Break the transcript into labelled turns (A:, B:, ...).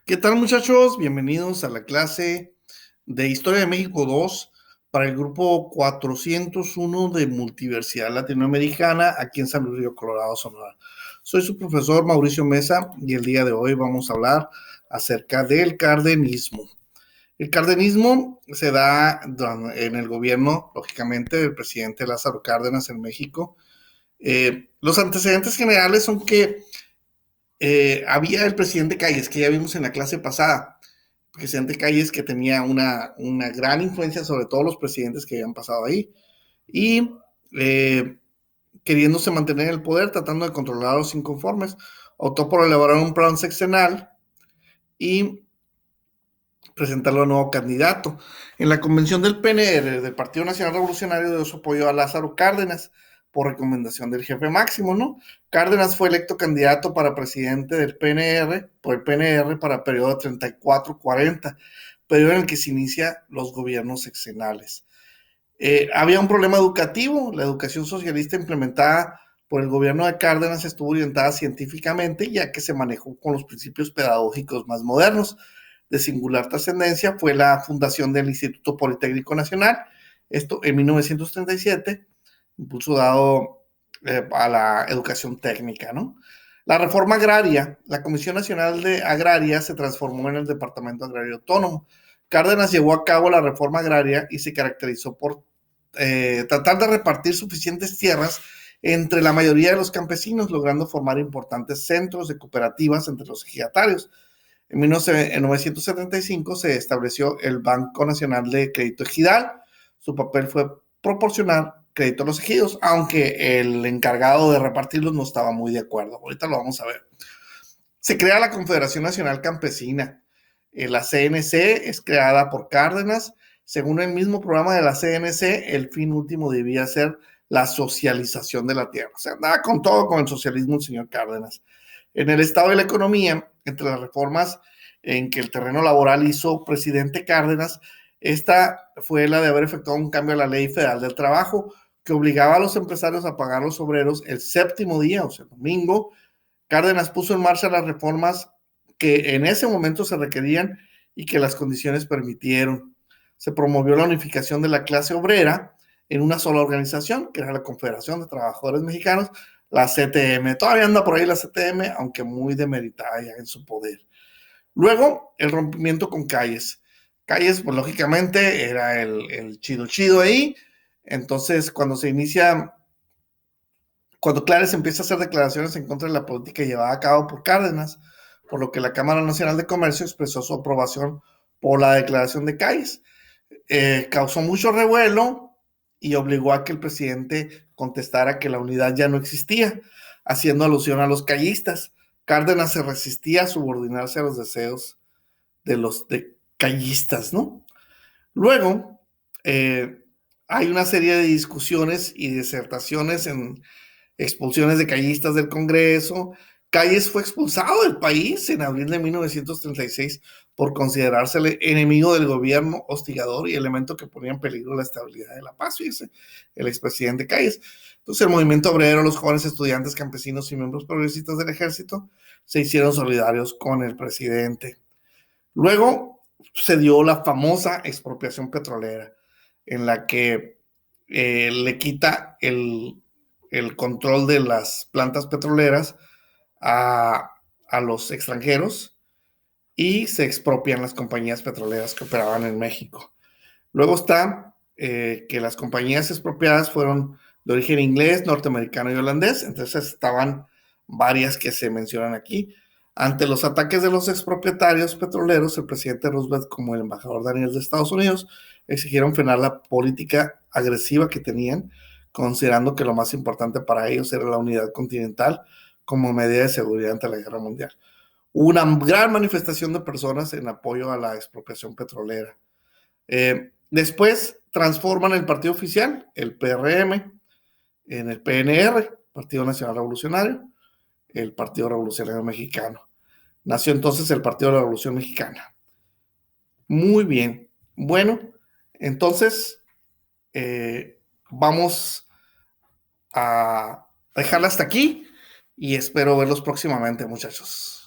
A: ¿Qué tal, muchachos? Bienvenidos a la clase de Historia de México 2 para el grupo 401 de Multiversidad Latinoamericana aquí en San Luis Río Colorado, Sonora. Soy su profesor Mauricio Mesa y el día de hoy vamos a hablar acerca del cardenismo. El cardenismo se da en el gobierno, lógicamente, del presidente Lázaro Cárdenas en México. Los antecedentes generales son que había el presidente Calles, que ya vimos en la clase pasada, presidente Calles que tenía una gran influencia sobre todos los presidentes que habían pasado ahí y eh, queriéndose mantener en el poder, tratando de controlar a los inconformes, optó por elaborar un plan sexenal y presentarlo a nuevo candidato. En la convención del PNR, del Partido Nacional Revolucionario, dio su apoyo a Lázaro Cárdenas por recomendación del jefe máximo, ¿no? Cárdenas fue electo candidato para presidente del PNR, por el PNR para periodo de 34-40, periodo en el que se inicia los gobiernos sexenales. Había un problema educativo, la educación socialista implementada por el gobierno de Cárdenas estuvo orientada científicamente, ya que se manejó con los principios pedagógicos más modernos. De singular trascendencia fue la fundación del Instituto Politécnico Nacional, esto en 1937, impulso dado a la educación técnica, ¿no? La reforma agraria, la Comisión Nacional de Agraria se transformó en el Departamento Agrario Autónomo. Cárdenas llevó a cabo la reforma agraria y se caracterizó por tratar de repartir suficientes tierras entre la mayoría de los campesinos, logrando formar importantes centros de cooperativas entre los ejidatarios. En 1975 se estableció el Banco Nacional de Crédito Ejidal. Su papel fue proporcionar crédito a los ejidos, aunque el encargado de repartirlos no estaba muy de acuerdo. Ahorita lo vamos a ver. Se crea la Confederación Nacional Campesina. La CNC es creada por Cárdenas. Según el mismo programa de la CNC, el fin último debía ser la socialización de la tierra. O sea, andaba con todo con el socialismo el señor Cárdenas. En el Estado de la Economía, entre las reformas en que el terreno laboral hizo presidente Cárdenas, esta fue la de haber efectuado un cambio a la Ley Federal del Trabajo que obligaba a los empresarios a pagar a los obreros el séptimo día, o sea, el domingo. Cárdenas puso en marcha las reformas que en ese momento se requerían y que las condiciones permitieron. Se promovió la unificación de la clase obrera en una sola organización, que era la Confederación de Trabajadores Mexicanos, la CTM. Todavía anda por ahí la CTM, aunque muy demeritada ya en su poder. Luego, el rompimiento con Calles. Calles, pues lógicamente, era el chido chido ahí. Entonces, cuando Clares empieza a hacer declaraciones en contra de la política llevada a cabo por Cárdenas, por lo que la Cámara Nacional de Comercio expresó su aprobación por la declaración de Calles. Causó mucho revuelo y obligó a que el presidente contestara que la unidad ya no existía, haciendo alusión a los callistas. Cárdenas se resistía a subordinarse a los deseos de los callistas, ¿no? Luego, hay una serie de discusiones y disertaciones en expulsiones de callistas del Congreso. Calles fue expulsado del país en abril de 1936 por considerársele enemigo del gobierno, hostigador y elemento que ponía en peligro la estabilidad de la paz, fíjese, el expresidente Calles. Entonces el movimiento obrero, los jóvenes estudiantes, campesinos y miembros progresistas del ejército se hicieron solidarios con el presidente. Luego se dio la famosa expropiación petrolera, en la que le quita el control de las plantas petroleras a los extranjeros y se expropian las compañías petroleras que operaban en México. Luego está que las compañías expropiadas fueron de origen inglés, norteamericano y holandés, entonces estaban varias que se mencionan aquí. Ante los ataques de los expropietarios petroleros, el presidente Roosevelt, como el embajador Daniel de Estados Unidos, exigieron frenar la política agresiva que tenían, considerando que lo más importante para ellos era la unidad continental como medida de seguridad ante la guerra mundial. Hubo una gran manifestación de personas en apoyo a la expropiación petrolera. Después transforman el partido oficial, el PRM, en el PNR, Partido Nacional Revolucionario, el Partido Revolucionario Mexicano. Nació entonces el Partido de la Revolución Mexicana. Muy bien. Bueno, entonces vamos a dejarla hasta aquí y espero verlos próximamente, muchachos.